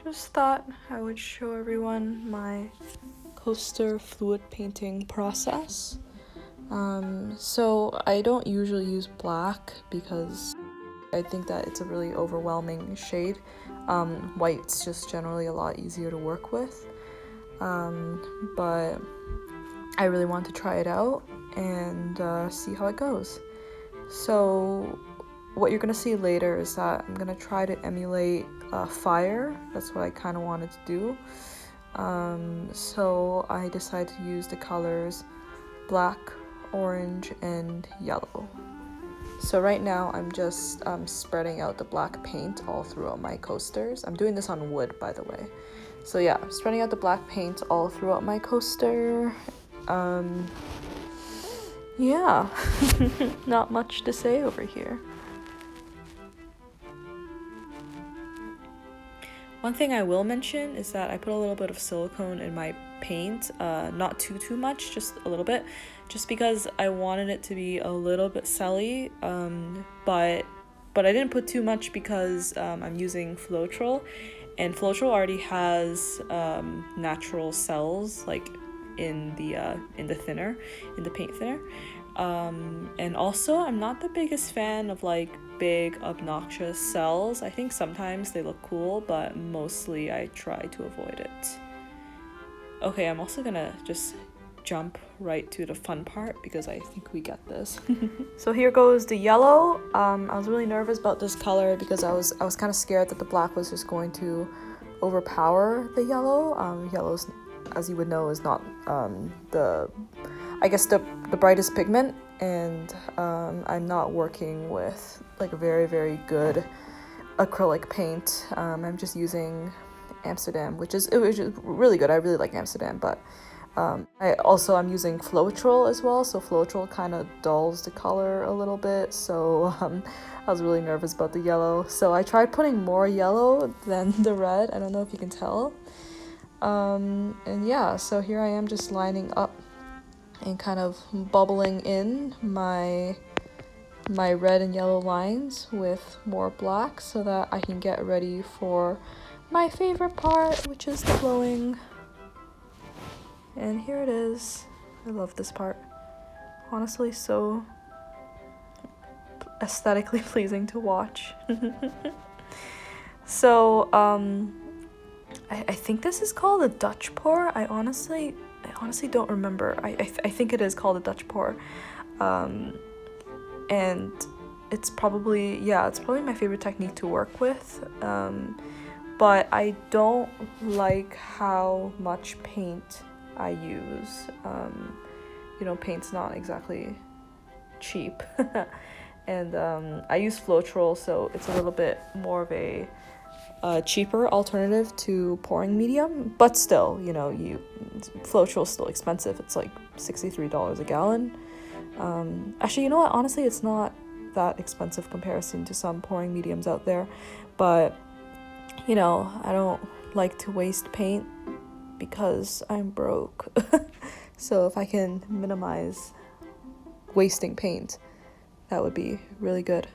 just thought I would show everyone my coaster fluid painting process. So I don't usually use black because I think that it's a really overwhelming shade. White's just generally a lot easier to work with. But I really want to try it out and see how it goes. So what you're gonna see later is that I'm gonna try to emulate fire. That's what I kind of wanted to do. So I decided to use the colors black, orange, and yellow. So right now I'm just spreading out the black paint all throughout my coasters. I'm doing this on wood, by the way. So yeah, I'm spreading out the black paint all throughout my coaster. Yeah, not much to say over here. One thing I will mention is that I put a little bit of silicone in my paint, not too much, just a little bit, just because I wanted it to be a little bit celly, but I didn't put too much because I'm using Floetrol, and Floetrol already has natural cells like in the thinner, in the paint thinner. And also I'm not the biggest fan of like big obnoxious cells. I think sometimes they look cool, but mostly I try to avoid it. Okay, I'm also gonna just jump right to the fun part because I think we get this. So here goes the yellow. I was really nervous about this color because I was kind of scared that the black was just going to overpower the yellow. Yellow's, as you would know, is not the brightest pigment, and I'm not working with like a very good acrylic paint. I'm just using Amsterdam, which is really good. I really like Amsterdam, but I'm using Floetrol as well, so Floetrol kind of dulls the color a little bit, so I was really nervous about the yellow. So I tried putting more yellow than the red. I don't know if you can tell. And yeah, so here I am just lining up and kind of bubbling in my red and yellow lines with more black so that I can get ready for my favorite part, which is the blowing. And here it is. I love this part. Honestly, so aesthetically pleasing to watch. So, I think this is called a Dutch pour. I honestly don't remember. I think it is called a Dutch pour. And it's probably my favorite technique to work with. But I don't like how much paint I use. Paint's not exactly cheap. And I use Floetrol, so it's a little bit more of a cheaper alternative to pouring medium, but still, Floetrol's still expensive. It's like $63 a gallon. Actually, you know what? Honestly, it's not that expensive comparison to some pouring mediums out there, but I don't like to waste paint because I'm broke. So if I can minimize wasting paint, that would be really good.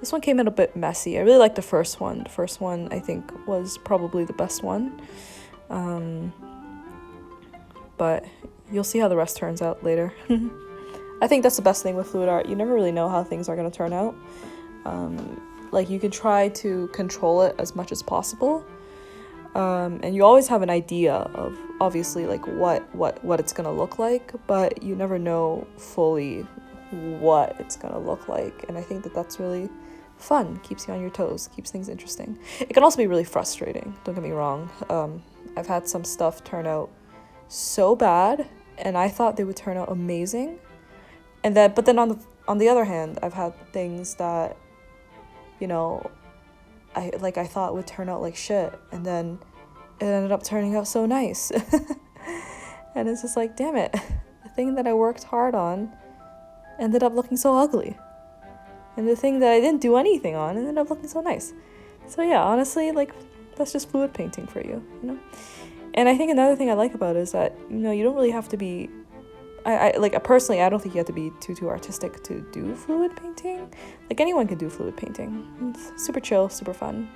This one came in a bit messy. I really like the first one. The first one, I think, was probably the best one. But you'll see how the rest turns out later. I think that's the best thing with fluid art. You never really know how things are going to turn out. You can try to control it as much as possible. And you always have an idea of, obviously, like what it's going to look like, but you never know fully what it's going to look like. And I think that that's really fun, keeps you on your toes, keeps things interesting. It can also be really frustrating, don't get me wrong. I've had some stuff turn out so bad, and I thought they would turn out amazing. But then on the other hand, I've had things that, I thought would turn out like shit, and then it ended up turning out so nice. And it's just like, damn it, the thing that I worked hard on ended up looking so ugly. And the thing that I didn't do anything on ended up looking so nice. So yeah, honestly, that's just fluid painting for you, And I think another thing I like about it is that, you don't really have to be, personally, I don't think you have to be too artistic to do fluid painting. Like, anyone can do fluid painting. It's super chill, super fun.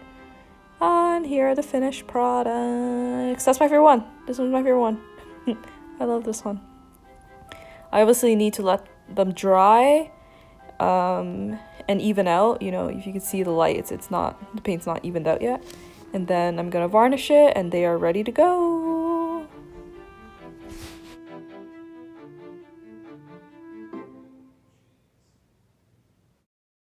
And here are the finished products. That's my favorite one. This one's my favorite one. I love this one. I obviously need to let them dry and even out. You know, if you can see the light, it's not, the paint's not evened out yet. And then I'm gonna varnish it and they are ready to go.